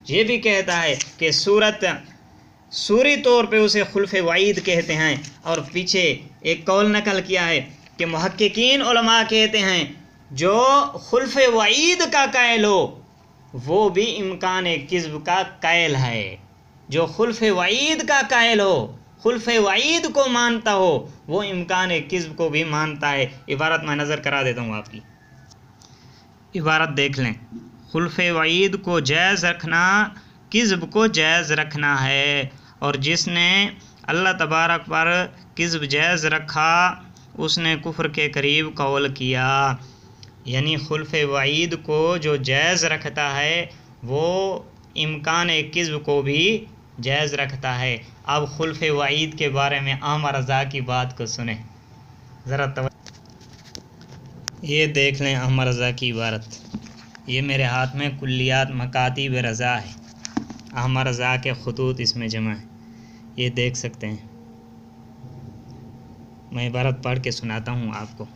ये भी कहता है कि सूरी तौर पे उसे खुल्फ़ वईद कहते हैं। और पीछे एक कौल नकल किया है कि मुहक्किकीन उलमा कहते हैं जो खुल्फ़ वईद का कायल हो वो भी इम्कान किज़्ब का कायल है। जो खुल्फ़ वईद का कायल हो, खुल्फ़ वईद को मानता हो, वो इम्कान किज़्ब को भी मानता है। इबारत मैं नज़र करा देता हूँ आपकी। इबारत देख लें, खुल्फ़ वईद को जायज़ रखना किज़्ब को जायज़ रखना है, और जिसने अल्लाह तबारक पर किज़्ब जायज़ रखा उसने कुफ्र के करीब कौल किया। यानी खुल्फ़ वईद को जो जायज़ रखता है वो इम्कान किज़्ब को भी जायज़ रखता है। अब खुल्फ़ वईद के बारे में आमर रज़ा की बात को सुने ज़रा। ये देख लें अहमद रज़ा की इबारत। ये मेरे हाथ में कुल्लियात मकातिब रज़ा है, अहमद रज़ा के ख़ुतूत इसमें जमा है, ये देख सकते हैं। मैं इबारत पढ़ के सुनाता हूँ आपको।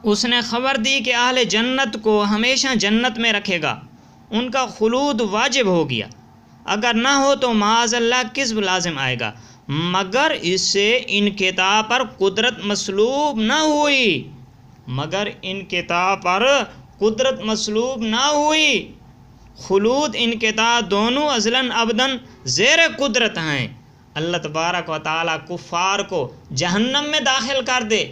उसने ख़बर दी कि अहले जन्नत को हमेशा जन्नत में रखेगा, उनका खुलूद वाजिब हो गया, अगर ना हो तो माअज़ल्लाह किस्ब लाजिम आएगा, मगर इससे इन किताब पर कुदरत मसलूब ना हुई, मगर इन किताब पर कुदरत मसलूब ना हुई। खुलूद इन किताब दोनों अज़लन अबदन ज़ेर कुदरत हैं। अल्लाह तबारक व तआला कुफ़ार को जहन्नम में दाखिल कर दे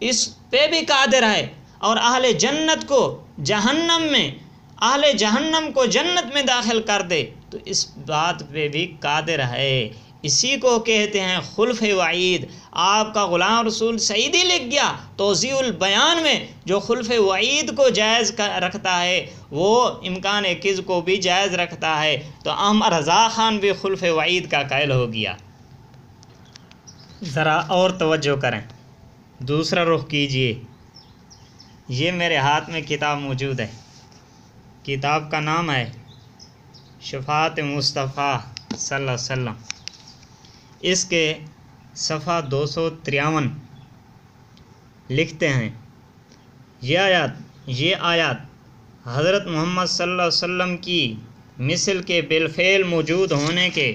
इस पे भी कादिर है, और अहले जन्नत को जहन्नम में, अहले जहन्नम को जन्नत में दाखिल कर दे तो इस बात पे भी कादिर है। इसी को कहते हैं खुल्फ़ वईद। आपका ग़ुलाम रसूल सईदी लिख गया तौज़ीउल बयान में, जो खुल्फ़ वईद को जायज़ रखता है वो इम्कान किज़्ब को भी जायज़ रखता है। तो अहमद रज़ा ख़ान भी खुल्फ़ वईद का कायल हो गया। ज़रा और तवज्जो करें, दूसरा रुख कीजिए। ये मेरे हाथ में किताब मौजूद है, किताब का नाम है शफ़ाअत मुस्तफ़ा सल्लल्लाहु अलैहि वसल्लम। इसके सफ़ा 253 लिखते हैं, ये आयत हज़रत मोहम्मद सल्लल्लाहु अलैहि वसल्लम की मिसल के बिलफ़ेल मौजूद होने के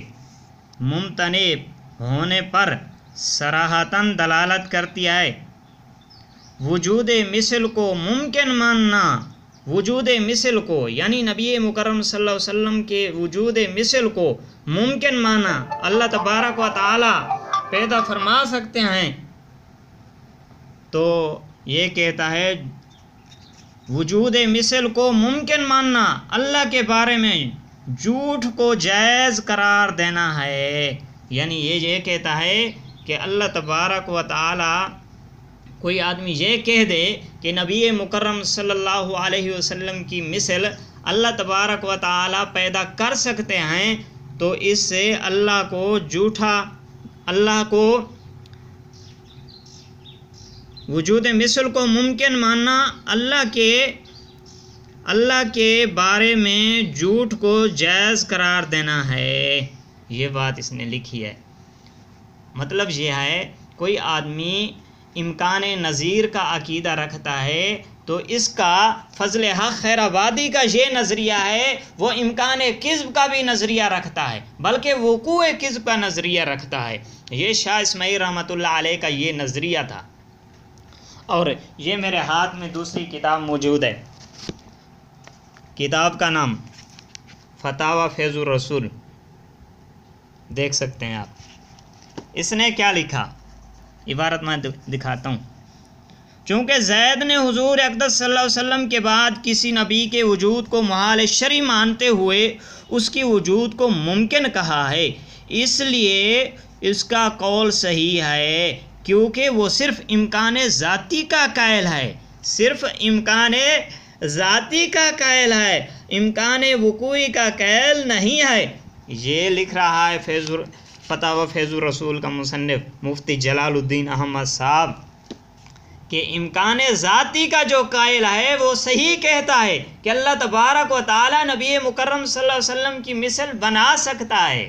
मुमतनिब होने पर सराहतन दलालत करती है। वजूद मिसल को मुमकिन मानना, वजूद मिसल को यानी नबी मुकर्रम सल्लल्लाहु अलैहि वसल्लम के वजूद मिसल को मुमकिन माना, अल्लाह तबारक व तआला पैदा फरमा सकते हैं। तो ये कहता है वजूद मिसल को मुमकिन मानना अल्लाह के बारे में झूठ को जायज़ करार देना है। यानी ये कहता है कि अल्लाह तबारक व तआला, कोई आदमी ये कह दे कि नबी मुकर्रम सल्लल्लाहु अलैहि वसल्लम की मिसल अल्लाह तबारक व तआला पैदा कर सकते हैं, तो इससे अल्लाह को झूठा, अल्लाह को वजूद मिसल को मुमकिन मानना अल्लाह के बारे में झूठ को जायज़ करार देना है। ये बात इसने लिखी है। मतलब ये है कोई आदमी इम्कान नज़ीर का अकीदा रखता है तो इसका फ़ज़ल हक़ खैराबादी का ये नज़रिया है, वो इम्कान किज़्ब का भी नज़रिया रखता है, बल्कि वक़ूअ किज़्ब का नज़रिया रखता है। ये शाह इस्माइल रहमतुल्लाह अलैह का ये नज़रिया था। और ये मेरे हाथ में दूसरी किताब मौजूद है, किताब का नाम फतावा फैज़ुर रसूल, देख सकते हैं आप। इसने क्या लिखा, इबारत मैं दिखाता हूँ। चूँकि ज़ैद ने हुज़ूर अक़दस सल्लल्लाहु अलैहि वसल्लम के बाद किसी नबी के वजूद को मुहाल शरई मानते हुए उसकी वजूद को मुमकिन कहा है, इसलिए इसका कौल सही है, क्योंकि वो सिर्फ़ इम्कान ज़ाती का कायल है, सिर्फ़ इम्कान ज़ाती का कायल है, इम्कान वक़ूई का कायल नहीं है। ये लिख रहा है फतावा फैज़ुर रसूल का मुसन्निफ़ मुफ्ती जलालुद्दीन अहमद साहब कि इम्कान ज़ाती का जो कायल है वो सही कहता है कि अल्लाह तबारक व तआला नबी मुकर्रम सल्लल्लाहु अलैहि वसल्लम की मिसल बना सकता है।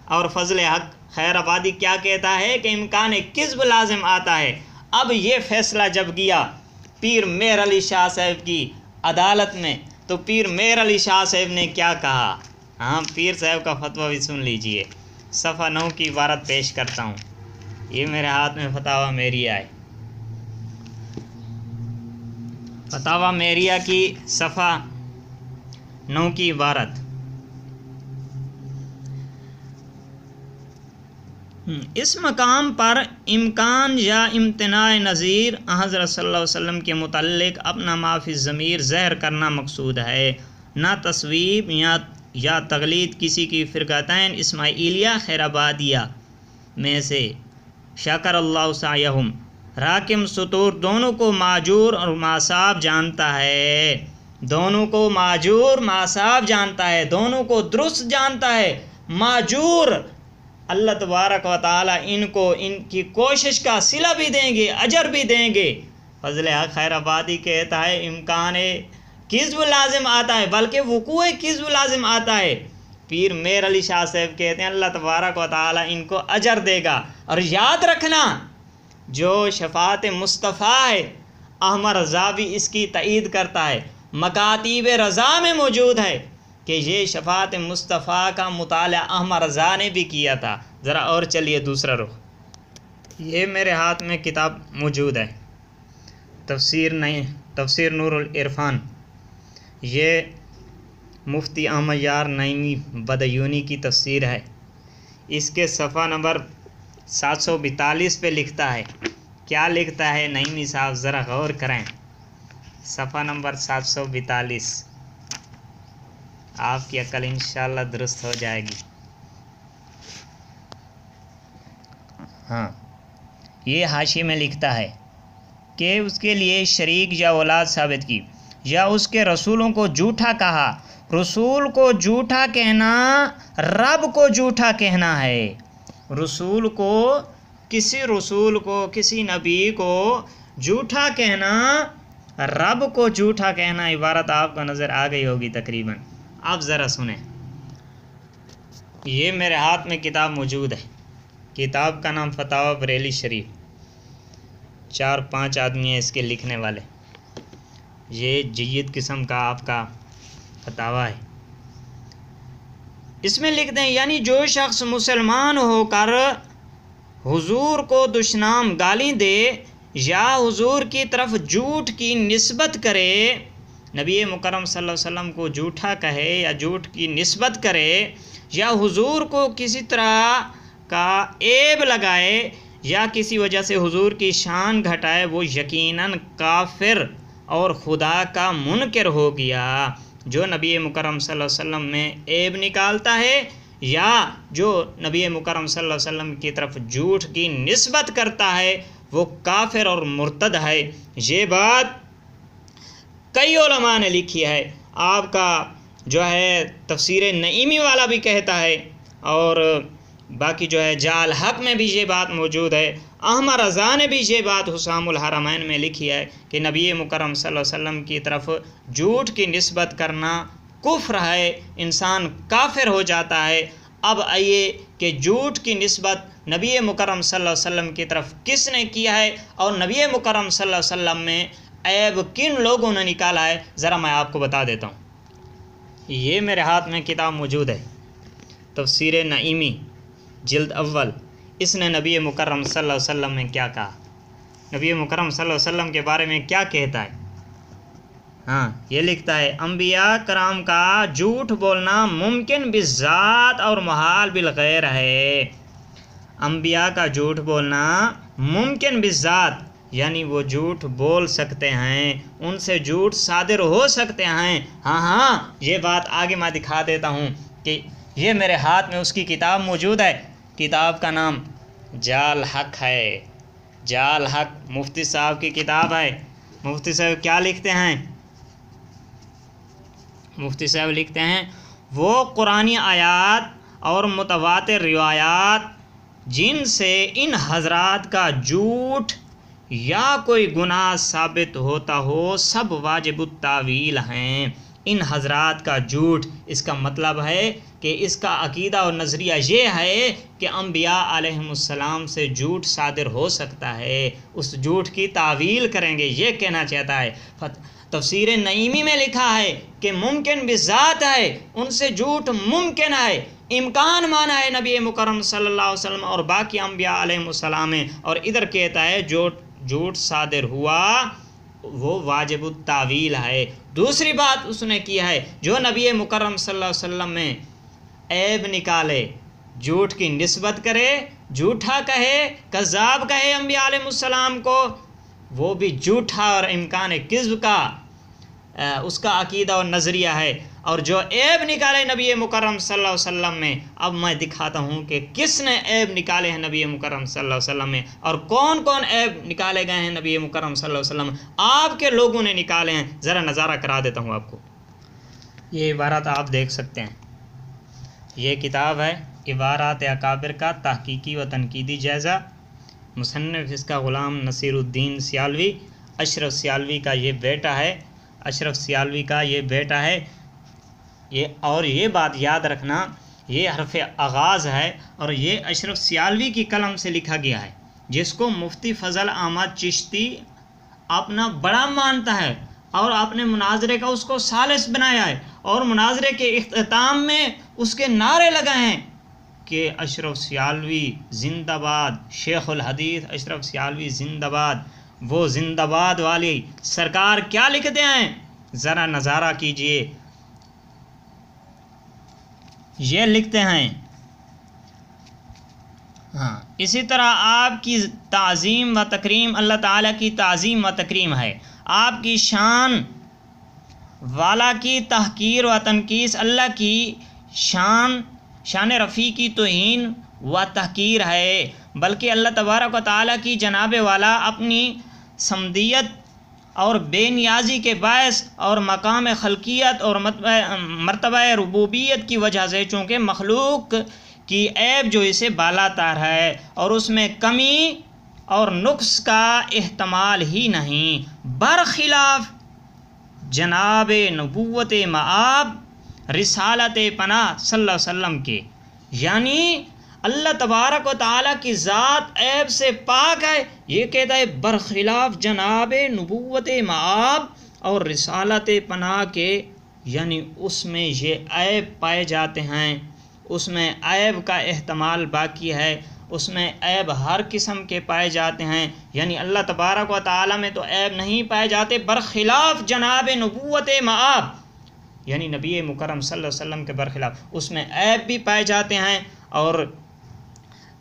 और फ़ज़ल हक़ खैराबादी क्या कहता है कि इम्कान किज़्ब लाजिम आता है। अब ये फ़ैसला जब गया पीर मेहर अली शाह साहब की अदालत में, तो पीर मेर अली शाह साहब ने क्या कहा। हाँ, पीर साहब का फतवा भी सुन लीजिए। सफ़ा 9 की इबारत पेश करता हूँ। ये मेरे हाथ में फतावा मेरिया है। फतावा मेरिया की सफ़ा 9 की इबारत। इस मकाम पर इम्कान या इम्तनाए नज़ीर हज़रत सल्लल्लाहु अलैहि वसल्लम के मुतल्लिक़ अपना माफ़ी ज़मीर ज़हर करना मकसूद है, ना तस्वीब या तगलीद किसी की फ़िरक़तैन इस्माइलिया खैराबादिया में से। शकर अल्लाह सायहुम, राकिम सुतूर दोनों को माजूर और मासाब जानता है, दोनों को माजूर मासाब जानता है, दोनों को दुरुस्त जानता है। माजूर अल्लाह तबारक व तआला इनको इनकी कोशिश का सिला भी देंगे, अजर भी देंगे। फजल हक खैराबादी कहता है इम्कान किज़्ब लाजिम आता है, बल्कि वक़ूअ किज़्ब लाजिम आता है। पीर मेर अली शाह साहब कहते हैं अल्लाह तबारक व तआला इनको अजर देगा। और याद रखना, जो शफ़ाअत मुस्तफ़ा है अहमद रज़ा भी इसकी तईद करता है, मकातीब रज़ा में मौजूद है कि ये शफ़ाअत मुस्तफ़ा का मुताला अहमद रज़ा ने भी किया था। ज़रा और चलिए दूसरा रुख। ये मेरे हाथ में किताब मौजूद है, तफसीर नूरुल इरफ़ान। ये मुफ्ती अहमद यार नईमी बदयूनी की तफसीर है। इसके सफ़ा नंबर 742 पे लिखता है। क्या लिखता है नईमी साहब, ज़रा गौर करें। सफ़ा नंबर 742। आपकी अकल इंशाअल्लाह दुरुस्त हो जाएगी। हाँ, ये हाशिए में लिखता है कि उसके लिए शरीक या औलाद साबित की या उसके रसूलों को झूठा कहा। रसूल को झूठा कहना रब को झूठा कहना है। रसूल को, किसी नबी को झूठा कहना, रब को झूठा कहना। इबारत आपको नज़र आ गई होगी तकरीबन। आप ज़रा सुने, ये मेरे हाथ में किताब मौजूद है। किताब का नाम फतावा बरेली शरीफ। 4-5 आदमी हैं इसके लिखने वाले। ये जय्यद किस्म का आपका फतावा है। इसमें लिखते हैं यानी जो शख्स मुसलमान होकर हुजूर को दुश्मनाम गाली दे या हुजूर की तरफ झूठ की निस्बत करे, नबी मुकर्रम सल्लल्लाहु अलैहि वसल्लम को झूठा कहे या झूठ की निस्बत करे, या हुजूर को किसी तरह का ऐब लगाए या किसी वजह से हुजूर की शान घटाए, वो यकीनन काफिर और खुदा का मुनकर हो गया। जो नबी मुकर्रम सल्लल्लाहु अलैहि वसल्लम में ऐब निकालता है या जो नबी मुकर्रम सल्लल्लाहु अलैहि वसल्लम की तरफ झूठ की निस्बत करता है, वो काफिर और मुर्तद है। ये बात कई उलमा ने लिखी है। आपका जो है तफसीर नईमी वाला भी कहता है, और बाकी जो है जाल हक में भी ये बात मौजूद है। अहमद रज़ा ने भी ये बात हुसामुल हरमैन में लिखी है कि नबी मुकर्रम सल्लल्लाहु अलैहि वसल्लम की तरफ झूठ की निस्बत करना कुफ्र है, इंसान काफिर हो जाता है। अब आइए कि झूठ की निस्बत नबी मुकर्रम सल्लल्लाहु अलैहि वसल्लम की तरफ किसने किया है और नबी मुकर्रम सल्लल्लाहु अलैहि वसल्लम में ऐब किन लोगों ने निकाला है, ज़रा मैं आपको बता देता हूँ। ये मेरे हाथ में किताब मौजूद है, तफसीर नईमी जिल्द अव्वल। इसने नबी मुकर्रम सल्लल्लाहु अलैहि वसल्लम में क्या कहा, नबी मुकर्रम सल्लल्लाहु अलैहि वसल्लम के बारे में क्या कहता है। हाँ, ये लिखता है अम्बिया कराम का झूठ बोलना मुमकिन बिज़ात और मुहाल बिल गैर है। अम्बिया का झूठ बोलना मुमकिन बिज़ात, यानी वो झूठ बोल सकते हैं, उनसे झूठ सादिर हो सकते हैं। हाँ, ये बात आगे मैं दिखा देता हूँ कि ये मेरे हाथ में उसकी किताब मौजूद है। किताब का नाम जाल हक है। जाल हक मुफ्ती साहब की किताब है। मुफ्ती साहब क्या लिखते हैं, मुफ्ती साहब लिखते हैं वो कुरानी आयात और मुतवातिर रिवायात जिनसे इन हजरात का झूठ या कोई गुनाह साबित होता हो, सब वाजिबुत तावील हैं। इन हजरात का झूठ, इसका मतलब है कि इसका अकीदा और नज़रिया ये है कि अम्बिया अलैहिमुस्सलाम से झूठ सादिर हो सकता है, उस झूठ की तावील करेंगे, ये कहना चाहता है। तफसीर नईमी में लिखा है कि मुमकिन बिज़ात है, उनसे झूठ मुमकिन है, इम्कान माना है नबी मुकर्रम सल्लल्लाहु अलैहि वसल्लम और बाकी अम्बिया अलैहिस्सलाम में, और इधर कहता है जो झूठ सादिर हुआ वो वाजिबुत तावील है। दूसरी बात उसने की है, जो नबी मुकर्रम सल्लल्लाहु अलैहि वसल्लम में ऐब निकाले, झूठ की निस्बत करे, झूठा कहे, कज़ाब कहे अम्बिया अलैहिस्सलाम को, वो भी झूठा और इम्कान किज़्ब का उसका अकीदा और नज़रिया है। और जो ऐब निकाले नबी मुकर्रम सल्लल्लाहु अलैहि वसल्लम में, अब मैं दिखाता हूँ कि किसने ऐब निकाले हैं नबी मुकर्रम सल्लल्लाहु अलैहि वसल्लम में, और कौन कौन ऐब निकाले गए हैं नबी मुकर्रम सल्लल्लाहु अलैहि वसल्लम में, आपके लोगों ने निकाले हैं। ज़रा नज़ारा करा देता हूँ आपको। ये इबारत आप देख सकते हैं, ये किताब है इबारात अकाबिर का तहकीकी व तनकीदी जायज़ा, मुसन्निफ़ इसका ग़ुलाम नसीरुद्दीन सियालवी, अशरफ सियालवी का ये बेटा है, अशरफ सियालवी का ये बेटा है ये। और ये बात याद रखना, ये हरफ आगाज़ है और ये अशरफ सियालवी की कलम से लिखा गया है, जिसको मुफ्ती फ़ज़ल अहमद चिश्ती अपना बड़ा मानता है और आपने मुनाजरे का उसको सालिस बनाया है, और मुनाजरे के इख्तिताम में उसके नारे लगाए हैं कि अशरफ सियालवी जिंदाबाद, शेखुल हदीस अशरफ सियालवी जिंदाबाद। वो जिंदाबाद वाली सरकार क्या लिखते हैं, ज़रा नज़ारा कीजिए। ये लिखते हैं, हाँ, इसी तरह आपकी ताज़ीम व तकरीम, अल्लाह ताला की ताज़ीम व तकरीम है, आपकी शान वाला की तहकीर व तनकीस, अल्लाह की शान रफ़ी की तौहीन व तहकीर है, बल्कि अल्लाह तबारक व तआला की जनाब वाला अपनी समदियत और बेनियाजी के बायस और मकाम खल्कियत और मर्तबा रुबूबियत की वजह से, चूँकि मखलूक की ऐब जो इसे बालातार है और उसमें कमी और नुक्स का एहतमाल ही नहीं, बरखिलाफ जनाब नबूवत मआब रिसालत पना सल्लल्लाहु अलैहि वसल्लम के, यानी अल्लाह तबारक व तआला की ज़ात ऐब से पाक है। ये कहता है बरखिलाफ जनाब नबूवत मआब और रिसालत पना के, यानी उसमें ये ऐब पाए जाते हैं, उसमें ऐब का एहतमाल बाकी है, उसमें ऐब हर किस्म के पाए जाते हैं, यानी अल्लाह तबारक व तआला में तो ऐब नहीं पाए जाते, बरखिलाफ जनाब नबूवत मआब, यानी नबी मुकर्रम सल्लल्लाहु अलैहि वसल्लम के बरखिलाफ उसमें ऐब भी पाए जाते हैं। और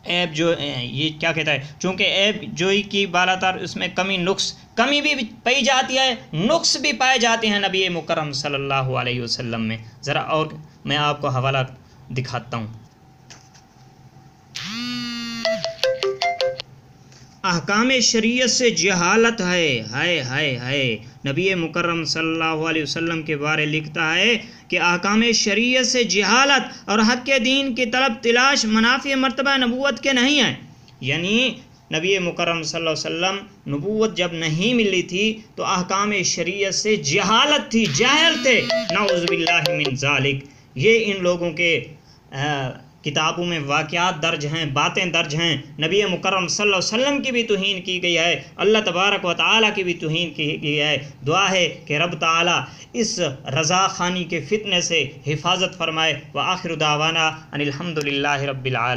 ऐब जो ये क्या कहता है, चूँकि ऐब जो ही की बालातार, उसमें कमी भी पाई जाती है, नुक्स भी पाए जाते हैं नबी मुकर्रम सल्लल्लाहु अलैहि वसल्लम में। ज़रा और मैं आपको हवाला दिखाता हूँ। अहकाम शरीयत से जहालत है, हाय हाय हाय। नबी मुकर्रम सल्लल्लाहु अलैहि वसल्लम के बारे लिखता है कि अहकाम शरीयत से जहालत और हक़ के दीन की तलब तलाश मनाफ़ी मर्तबा नबूवत के नहीं है, यानी नबी मुकर्रम सल्लल्लाहु अलैहि वसल्लम नबूवत जब नहीं मिली थी तो अहकाम शरीयत से जहालत थी, जाहिल थे, नऊज़ुबिल्लाहि मिन ज़ालिक। ये इन लोगों के किताबों में वाक़यात दर्ज हैं, बातें दर्ज हैं। नबी मुकर्रम सल्लल्लाहु अलैहि वसल्लम की भी तौहीन की गई है, अल्लाह तबारक व तआला की भी तौहीन की गई है। दुआ है कि रब तआला इस रज़ा ख़ानी के फितने से हिफाजत फरमाए। व आखिर दावाना अनिल हम्दुलिल्लाहि रब्बिल आलमीन।